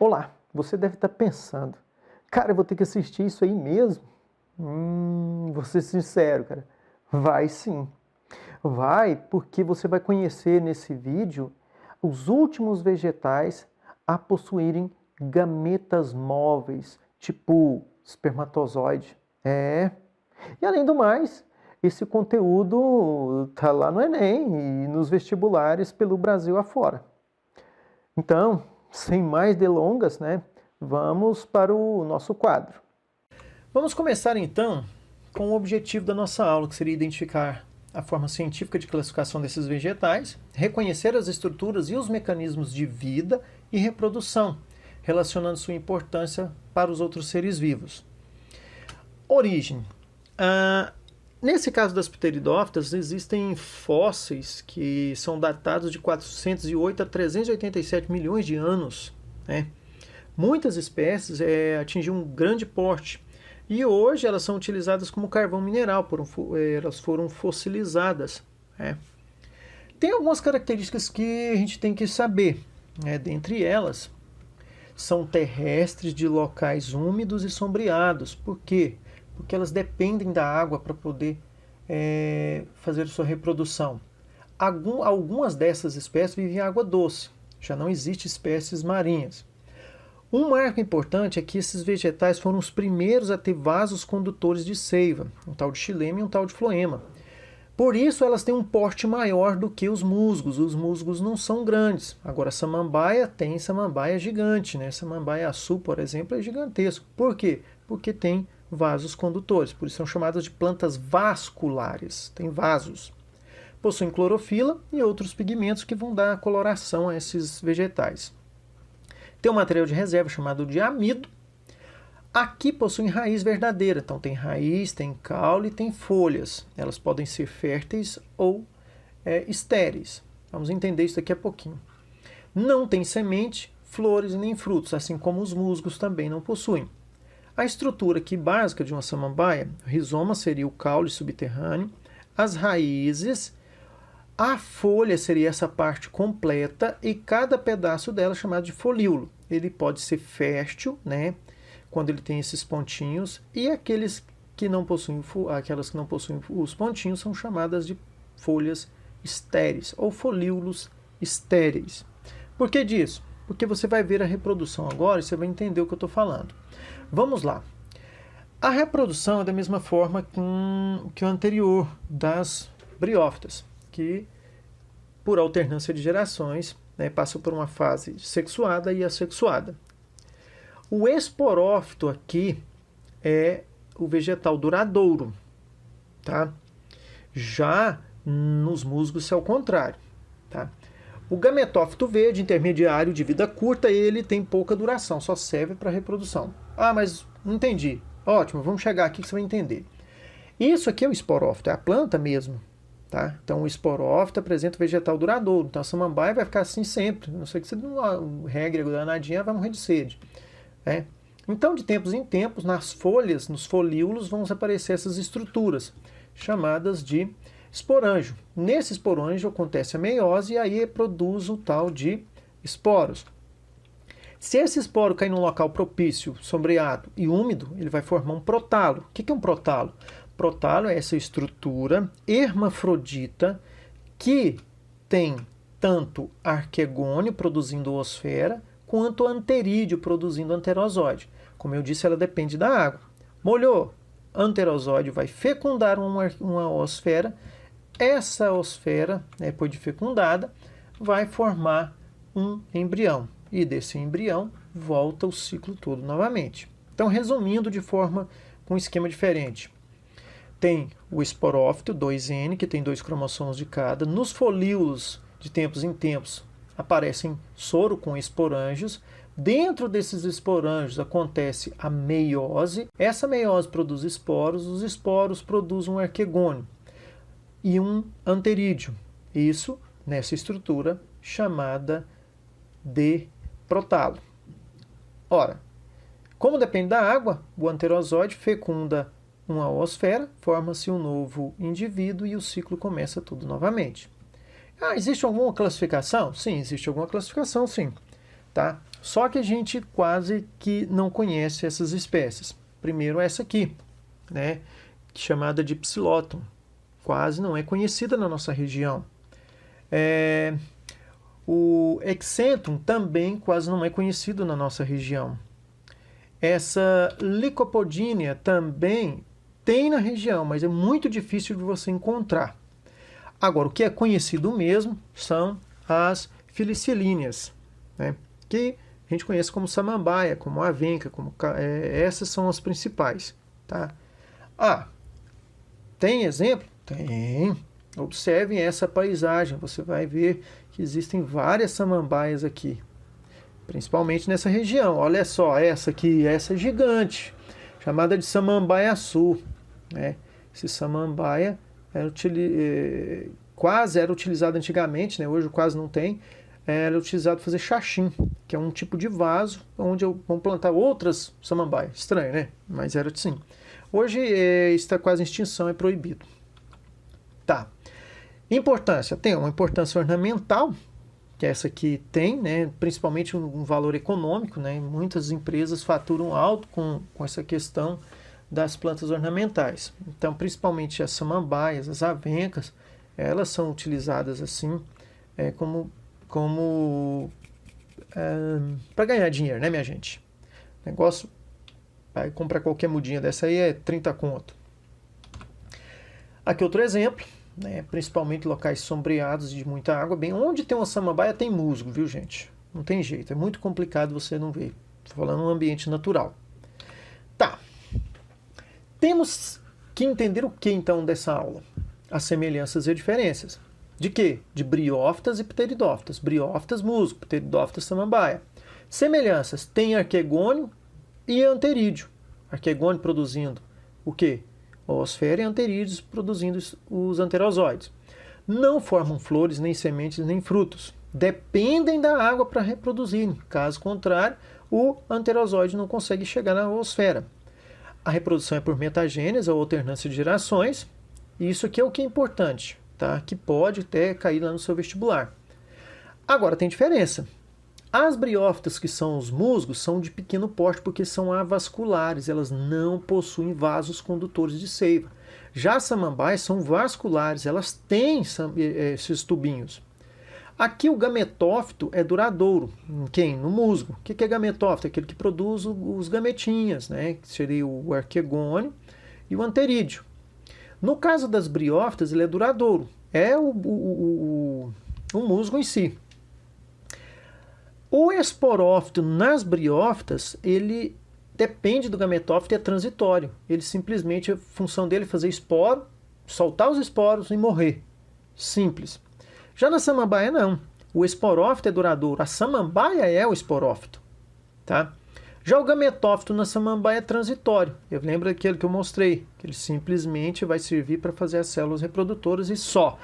Olá, você deve estar pensando, cara, eu vou ter que assistir isso aí mesmo? Vou ser sincero, cara, vai sim. Vai porque você vai conhecer nesse vídeo os últimos vegetais a possuírem gametas móveis, tipo espermatozoide. E além do mais, esse conteúdo tá lá no Enem e nos vestibulares pelo Brasil afora. Então, sem mais delongas, né? Vamos para o nosso quadro. Vamos começar então com o objetivo da nossa aula, que seria identificar a forma científica de classificação desses vegetais, reconhecer as estruturas e os mecanismos de vida e reprodução, relacionando sua importância para os outros seres vivos. Origem. Nesse caso das pteridófitas, existem fósseis que são datados de 408 a 387 milhões de anos. Né? Muitas espécies atingiram um grande porte e hoje elas são utilizadas como carvão mineral, elas foram fossilizadas. Né? Tem algumas características que a gente tem que saber. Dentre elas, são terrestres de locais úmidos e sombreados. Por quê? Porque elas dependem da água para poder fazer sua reprodução. Algumas dessas espécies vivem em água doce, já não existem espécies marinhas. Um marco importante é que esses vegetais foram os primeiros a ter vasos condutores de seiva, um tal de xilema e um tal de floema. Por isso elas têm um porte maior do que os musgos não são grandes. Agora a samambaia tem samambaia gigante, né? Samambaia açu, por exemplo, é gigantesco. Por quê? Porque tem vasos condutores, por isso são chamadas de plantas vasculares, tem vasos. Possuem clorofila e outros pigmentos que vão dar coloração a esses vegetais. Tem um material de reserva chamado de amido. Aqui possuem raiz verdadeira, então tem raiz, tem caule e tem folhas. Elas podem ser férteis ou estéreis. Vamos entender isso daqui a pouquinho. Não tem semente, flores e nem frutos, assim como os musgos também não possuem. A estrutura aqui básica de uma samambaia, o rizoma seria o caule subterrâneo, as raízes, a folha seria essa parte completa e cada pedaço dela é chamado de folíolo. Ele pode ser fértil, né, quando ele tem esses pontinhos, e aquelas que não possuem os pontinhos são chamadas de folhas estéreis ou folíolos estéreis. Por que disso? Porque você vai ver a reprodução agora e você vai entender o que eu estou falando. Vamos lá. A reprodução é da mesma forma que o anterior das briófitas, que por alternância de gerações, né, passa por uma fase sexuada e assexuada. O esporófito aqui é o vegetal duradouro, tá? Já nos musgos é o contrário, tá? O gametófito verde, intermediário de vida curta, ele tem pouca duração, só serve para reprodução. Ah, mas não entendi. Ótimo, vamos chegar aqui que você vai entender. Isso aqui é o esporófito, é a planta mesmo. Tá? Então o esporófito apresenta o vegetal duradouro. Então a samambaia vai ficar assim sempre. Não sei que você não regra danadinha, vai morrer de sede. Né? Então de tempos em tempos, nas folhas, nos folíolos, vão aparecer essas estruturas, chamadas de esporângio. Nesse esporângio acontece a meiose e aí produz o tal de esporos. Se esse esporo cair num local propício, sombreado e úmido, ele vai formar um protalo. O que é um protalo? Protalo é essa estrutura hermafrodita que tem tanto arquegônio produzindo oosfera, quanto anterídeo produzindo anterosóide. Como eu disse, ela depende da água. Molhou, anterosóide vai fecundar uma oosfera. Essa oosfera, depois de fecundada, vai formar um embrião. E desse embrião volta o ciclo todo novamente. Então, resumindo com um esquema diferente. Tem o esporófito 2N, que tem 2 cromossomos de cada. Nos folíolos, de tempos em tempos, aparecem soro com esporângios. Dentro desses esporângios acontece a meiose. Essa meiose produz esporos. Os esporos produzem um arquegônio e um anterídeo. Isso nessa estrutura chamada de protalo. Ora, como depende da água, o anterosóide fecunda uma oosfera, forma-se um novo indivíduo e o ciclo começa tudo novamente. Existe alguma classificação? Sim, existe alguma classificação, sim. Tá? Só que a gente quase que não conhece essas espécies. Primeiro essa aqui, né, chamada de Psilotum. Quase não é conhecida na nossa região. O Excentum também quase não é conhecido na nossa região. Essa Lycopodinia também tem na região, mas é muito difícil de você encontrar. Agora, o que é conhecido mesmo são as Felicilíneas, né, que a gente conhece como samambaia, como avenca, essas são as principais. Tá? Tem exemplo? Tem. Observem essa paisagem, você vai ver que existem várias samambaias aqui, principalmente nessa região. Olha só, essa aqui, essa é gigante, chamada de samambaia-açu. Né? Esse samambaia quase era utilizado antigamente, né? Hoje quase não tem. Era utilizado para fazer xaxim, que é um tipo de vaso onde vão plantar outras samambaias. Estranho, né? Mas era assim. Hoje está quase em extinção, é proibido. Tá. Importância. Tem uma importância ornamental, que essa aqui tem, né? Principalmente um valor econômico, né? Muitas empresas faturam alto com essa questão das plantas ornamentais. Então, principalmente as samambaias, as avencas, elas são utilizadas assim para ganhar dinheiro, né, minha gente? O negócio, vai comprar qualquer mudinha dessa aí é 30 conto. Aqui outro exemplo, né, principalmente locais sombreados de muita água, bem onde tem uma samambaia tem musgo, viu, gente? Não tem jeito, é muito complicado você não ver. Estou falando um ambiente natural. Tá. Temos que entender o que então dessa aula? As semelhanças e diferenças. De quê? De briófitas e pteridófitas. Briófitas, musgo, pteridófitas, samambaia. Semelhanças, tem arquegônio e anterídeo. Arquegônio produzindo o quê? Oosfera e anterídeos produzindo os anterosóides. Não formam flores, nem sementes, nem frutos. Dependem da água para reproduzirem. Caso contrário, o anterosóide não consegue chegar na oosfera. A reprodução é por metagênese, ou alternância de gerações. E isso aqui é o que é importante, tá? Que pode até cair lá no seu vestibular. Agora, tem diferença. As briófitas, que são os musgos, são de pequeno porte porque são avasculares, elas não possuem vasos condutores de seiva. Já as samambaias são vasculares, elas têm esses tubinhos. Aqui o gametófito é duradouro. Quem? No musgo. O que é gametófito? Aquele que produz os gametinhas, né? Que seria o arquegônio e o anterídeo. No caso das briófitas, ele é duradouro. É o musgo em si. O esporófito nas briófitas, ele depende do gametófito e é transitório. Ele simplesmente, a função dele é fazer esporo, soltar os esporos e morrer. Simples. Já na samambaia, não. O esporófito é duradouro. A samambaia é o esporófito. Tá? Já o gametófito na samambaia é transitório. Eu lembro daquele que eu mostrei, que ele simplesmente vai servir para fazer as células reprodutoras e só.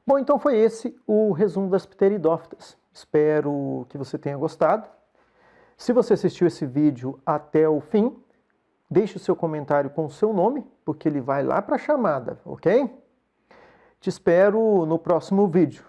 Bom, então foi esse o resumo das pteridófitas. Espero que você tenha gostado. Se você assistiu esse vídeo até o fim, deixe o seu comentário com o seu nome, porque ele vai lá para a chamada, ok? Te espero no próximo vídeo.